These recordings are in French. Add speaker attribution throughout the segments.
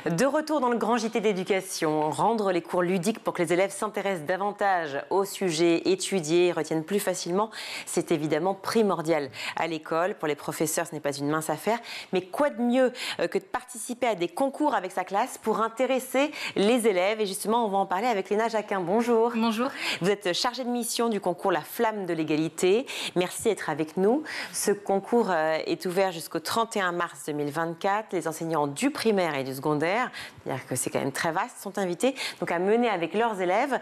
Speaker 1: De retour dans le grand JT d'éducation, rendre les cours ludiques pour que les élèves s'intéressent davantage au sujet étudié et retiennent plus facilement, c'est évidemment primordial à l'école. Pour les professeurs, ce n'est pas une mince affaire. Mais quoi de mieux que de participer à des concours avec sa classe pour intéresser les élèves? Et justement, on va en parler avec Léna Jacquin. Bonjour.
Speaker 2: Bonjour.
Speaker 1: Vous êtes chargée de mission du concours La Flamme de l'égalité. Merci d'être avec nous. Ce concours est ouvert jusqu'au 31 mars 2024. Les enseignants du primaire et du secondaire, c'est-à-dire que c'est quand même très vaste, sont invités donc à mener avec leurs élèves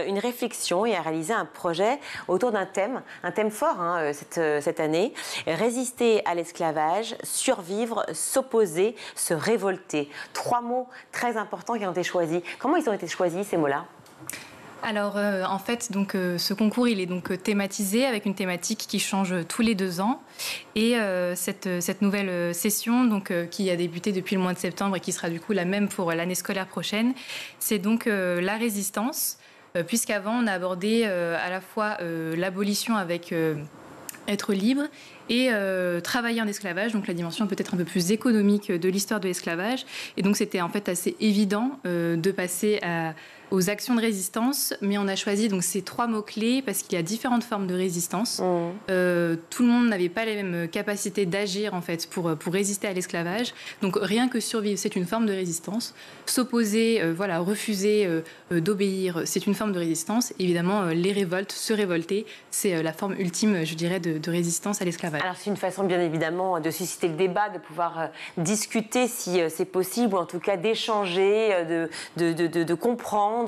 Speaker 1: une réflexion et à réaliser un projet autour d'un thème fort cette année: résister à l'esclavage, survivre, s'opposer, se révolter. 3 mots très importants qui ont été choisis. Comment ils ont été choisis, ces mots-là ?
Speaker 2: Alors, en fait, donc, ce concours, il est donc thématisé avec une thématique qui change tous les 2 ans. Et cette nouvelle session, donc, qui a débuté depuis le mois de septembre et qui sera du coup la même pour l'année scolaire prochaine, c'est donc la résistance, puisqu'avant, on a abordé à la fois l'abolition avec être libre et travailler en esclavage, donc la dimension peut-être un peu plus économique de l'histoire de l'esclavage. Et donc, c'était en fait assez évident de passer aux actions de résistance, mais on a choisi donc ces 3 mots-clés parce qu'il y a différentes formes de résistance. Tout le monde n'avait pas les mêmes capacités d'agir en fait pour résister à l'esclavage. Donc rien que survivre, c'est une forme de résistance. S'opposer, refuser d'obéir, c'est une forme de résistance. Évidemment, les révoltes, se révolter, c'est la forme ultime, je dirais, de résistance à l'esclavage.
Speaker 1: Alors c'est une façon bien évidemment de susciter le débat, de pouvoir discuter si c'est possible, ou en tout cas d'échanger, de comprendre,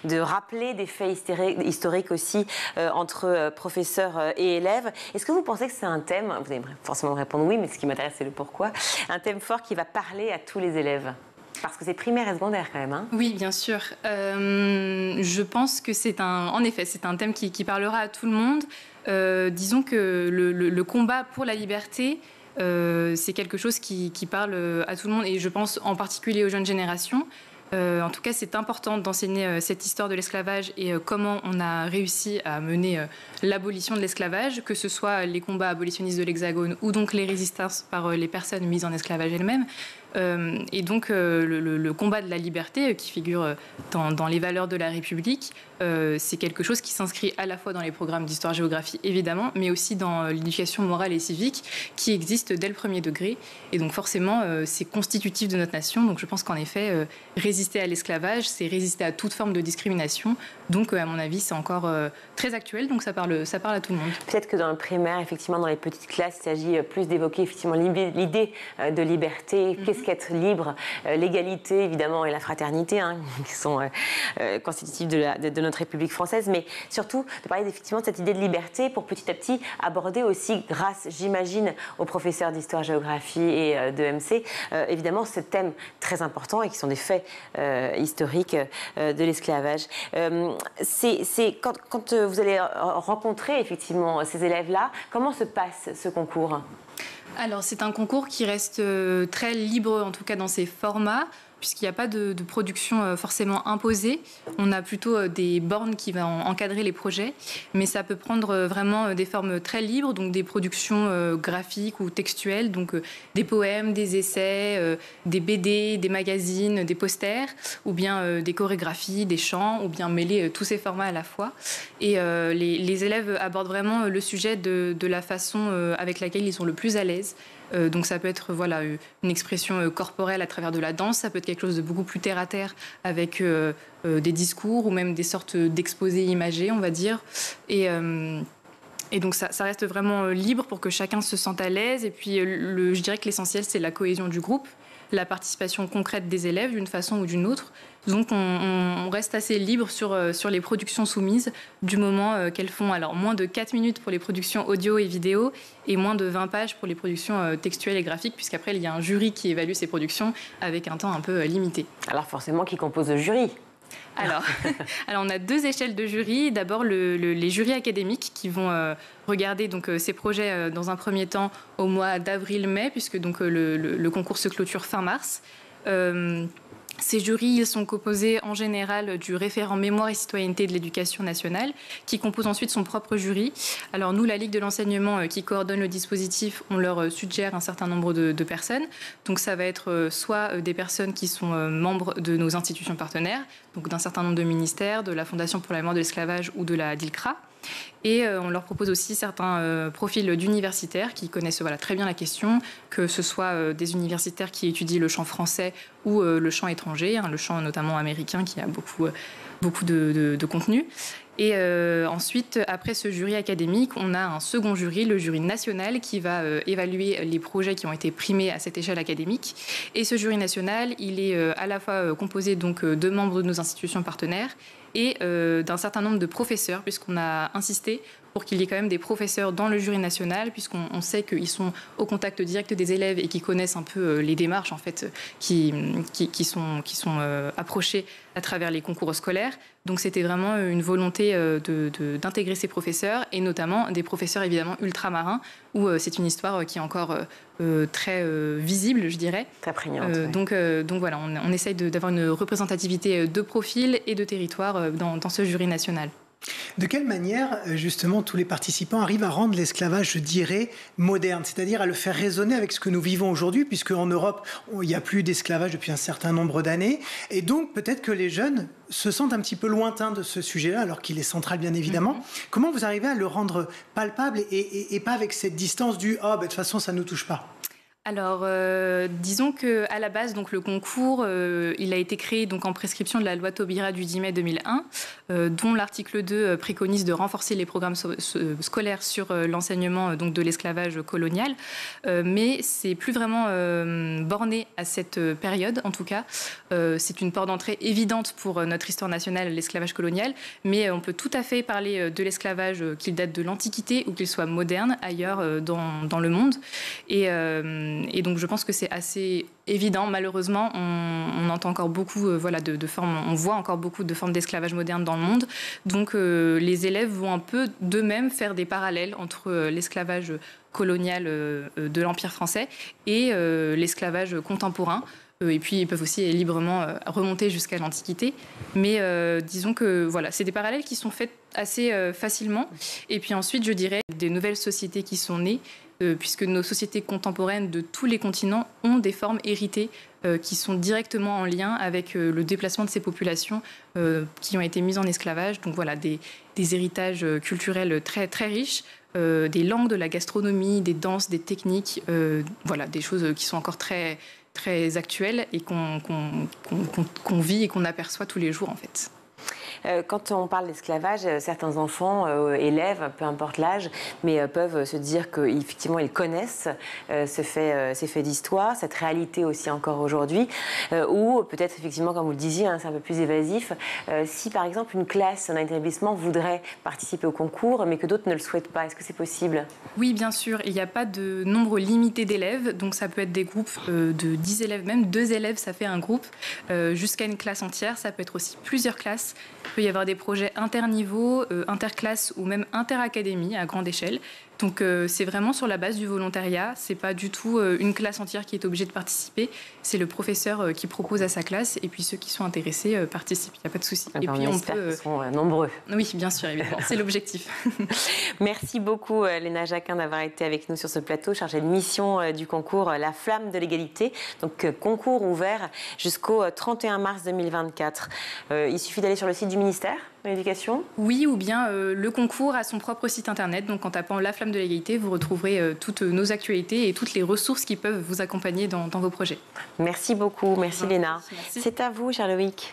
Speaker 1: de rappeler des faits historiques aussi entre professeurs et élèves. Est-ce que vous pensez que c'est un thème, vous allez forcément répondre oui, mais ce qui m'intéresse c'est le pourquoi, un thème fort qui va parler à tous les élèves? Parce que c'est primaire et secondaire quand même.
Speaker 2: Oui, bien sûr. Je pense que en effet, c'est un thème qui parlera à tout le monde. Disons que le combat pour la liberté, c'est quelque chose qui parle à tout le monde, et je pense en particulier aux jeunes générations. En tout cas, c'est important d'enseigner cette histoire de l'esclavage et comment on a réussi à mener l'abolition de l'esclavage, que ce soit les combats abolitionnistes de l'Hexagone ou donc les résistances par les personnes mises en esclavage elles-mêmes. Et donc le combat de la liberté qui figure dans les valeurs de la République, c'est quelque chose qui s'inscrit à la fois dans les programmes d'histoire-géographie évidemment, mais aussi dans l'éducation morale et civique qui existe dès le premier degré. Et donc forcément c'est constitutif de notre nation. Donc je pense qu'en effet résister à l'esclavage, c'est résister à toute forme de discrimination. Donc à mon avis c'est encore très actuel, donc ça parle à tout le monde.
Speaker 1: Peut-être que dans le primaire, effectivement dans les petites classes, il s'agit plus d'évoquer effectivement l'idée de liberté. Qu'est-ce qu'être libre, l'égalité évidemment et la fraternité qui sont constitutives de notre République française, mais surtout de parler effectivement de cette idée de liberté pour petit à petit aborder aussi, grâce j'imagine aux professeurs d'histoire-géographie et de MC, évidemment ce thème très important et qui sont des faits historiques de l'esclavage. C'est quand vous allez rencontrer effectivement ces élèves-là, comment se passe ce concours ?
Speaker 2: Alors, c'est un concours qui reste très libre, en tout cas dans ses formats, puisqu'il n'y a pas de production forcément imposée. On a plutôt des bornes qui vont encadrer les projets, mais ça peut prendre vraiment des formes très libres, donc des productions graphiques ou textuelles, donc des poèmes, des essais, des BD, des magazines, des posters, ou bien des chorégraphies, des chants, ou bien mêler tous ces formats à la fois. Et les élèves abordent vraiment le sujet de la façon avec laquelle ils sont le plus à l'aise. Donc ça peut être une expression corporelle à travers de la danse, ça peut être quelque chose de beaucoup plus terre-à-terre avec des discours ou même des sortes d'exposés imagés, on va dire. Et donc ça reste vraiment libre pour que chacun se sente à l'aise. Et puis je dirais que l'essentiel, c'est la cohésion du groupe, la participation concrète des élèves d'une façon ou d'une autre. Donc on reste assez libre sur les productions soumises du moment qu'elles font moins de 4 minutes pour les productions audio et vidéo et moins de 20 pages pour les productions textuelles et graphiques, puisqu'après il y a un jury qui évalue ces productions avec un temps un peu limité.
Speaker 1: Alors forcément, qui compose le jury ?
Speaker 2: Alors, on a 2 échelles de jury. D'abord, les jurys académiques qui vont regarder donc, ces projets dans un premier temps au mois d'avril-mai, puisque donc, le concours se clôture fin mars. Ces jurys, ils sont composés en général du référent mémoire et citoyenneté de l'éducation nationale, qui compose ensuite son propre jury. Alors nous, la Ligue de l'enseignement qui coordonne le dispositif, on leur suggère un certain nombre de personnes. Donc ça va être soit des personnes qui sont membres de nos institutions partenaires, donc d'un certain nombre de ministères, de la Fondation pour la mémoire de l'esclavage ou de la DILCRA. Et on leur propose aussi certains profils d'universitaires qui connaissent très bien la question, que ce soit des universitaires qui étudient le champ français ou le champ étranger, le champ notamment américain qui a beaucoup de contenu. Et ensuite, après ce jury académique, on a un second jury, le jury national, qui va évaluer les projets qui ont été primés à cette échelle académique. Et ce jury national, il est à la fois composé donc de membres de nos institutions partenaires et d'un certain nombre de professeurs, puisqu'on a insisté pour qu'il y ait quand même des professeurs dans le jury national, puisqu'on sait qu'ils sont au contact direct des élèves et qui connaissent un peu les démarches en fait, qui sont approchées à travers les concours scolaires. Donc c'était vraiment une volonté d'intégrer ces professeurs, et notamment des professeurs évidemment ultramarins, où c'est une histoire qui est encore très visible, je dirais.
Speaker 1: Très prégnante.
Speaker 2: Donc voilà, on essaye d'avoir une représentativité de profil et de territoire dans ce jury national.
Speaker 3: De quelle manière, justement, tous les participants arrivent à rendre l'esclavage, je dirais, moderne, c'est-à-dire à le faire résonner avec ce que nous vivons aujourd'hui, puisque en Europe, il n'y a plus d'esclavage depuis un certain nombre d'années, et donc peut-être que les jeunes se sentent un petit peu lointains de ce sujet-là, alors qu'il est central, bien évidemment. Comment vous arrivez à le rendre palpable et pas avec cette distance du « oh, de toute façon, ça ne nous touche pas ».
Speaker 2: Alors, disons qu'à la base, donc, le concours, il a été créé donc, en prescription de la loi Taubira du 10 mai 2001, dont l'article 2 préconise de renforcer les programmes scolaires sur l'enseignement donc, de l'esclavage colonial. Mais c'est plus vraiment borné à cette période, en tout cas. C'est une porte d'entrée évidente pour notre histoire nationale, l'esclavage colonial, mais on peut tout à fait parler de l'esclavage qu'il date de l'Antiquité ou qu'il soit moderne ailleurs dans le monde. Et donc je pense que c'est assez évident. Malheureusement, on entend encore beaucoup de formes, on voit encore beaucoup de formes d'esclavage moderne dans le monde. Donc les élèves vont un peu d'eux-mêmes faire des parallèles entre l'esclavage colonial de l'Empire français et l'esclavage contemporain. Et puis, ils peuvent aussi librement remonter jusqu'à l'Antiquité. Mais disons que voilà, c'est des parallèles qui sont faits assez facilement. Et puis ensuite, je dirais, des nouvelles sociétés qui sont nées, puisque nos sociétés contemporaines de tous les continents ont des formes héritées qui sont directement en lien avec le déplacement de ces populations qui ont été mises en esclavage. Donc voilà, des héritages culturels très, très riches, des langues, de la gastronomie, des danses, des techniques, voilà, des choses qui sont encore très, très actuelles et qu'on vit et qu'on aperçoit tous les jours en fait.
Speaker 1: Quand on parle d'esclavage, certains enfants, élèves, peu importe l'âge, mais peuvent se dire qu'effectivement ils connaissent ces faits d'histoire, cette réalité aussi encore aujourd'hui, ou peut-être effectivement, comme vous le disiez, c'est un peu plus évasif. Si par exemple une classe, un établissement voudrait participer au concours, mais que d'autres ne le souhaitent pas, est-ce que c'est possible?
Speaker 2: Oui, bien sûr. Il n'y a pas de nombre limité d'élèves, donc ça peut être des groupes de 10 élèves, même 2 élèves, ça fait un groupe, jusqu'à une classe entière. Ça peut être aussi plusieurs classes. Il peut y avoir des projets interniveaux, interclasses ou même interacadémies à grande échelle. Donc c'est vraiment sur la base du volontariat. C'est pas du tout une classe entière qui est obligée de participer. C'est le professeur qui propose à sa classe et puis ceux qui sont intéressés participent. Il n'y a pas de souci.
Speaker 1: Et puis on peut. Ils sont nombreux.
Speaker 2: Oui, bien sûr, évidemment. C'est l'objectif.
Speaker 1: Merci beaucoup, Léna Jacquin, d'avoir été avec nous sur ce plateau, chargée de mission du concours La Flamme de l'égalité. Donc concours ouvert jusqu'au 31 mars 2024. Il suffit d'aller sur le site du ministère de l'Éducation.
Speaker 2: Oui, ou bien le concours a son propre site internet. Donc en tapant La Flamme de l'égalité, vous retrouverez toutes nos actualités et toutes les ressources qui peuvent vous accompagner dans vos projets.
Speaker 1: Merci beaucoup. Merci Léna. C'est à vous, cher Loïc.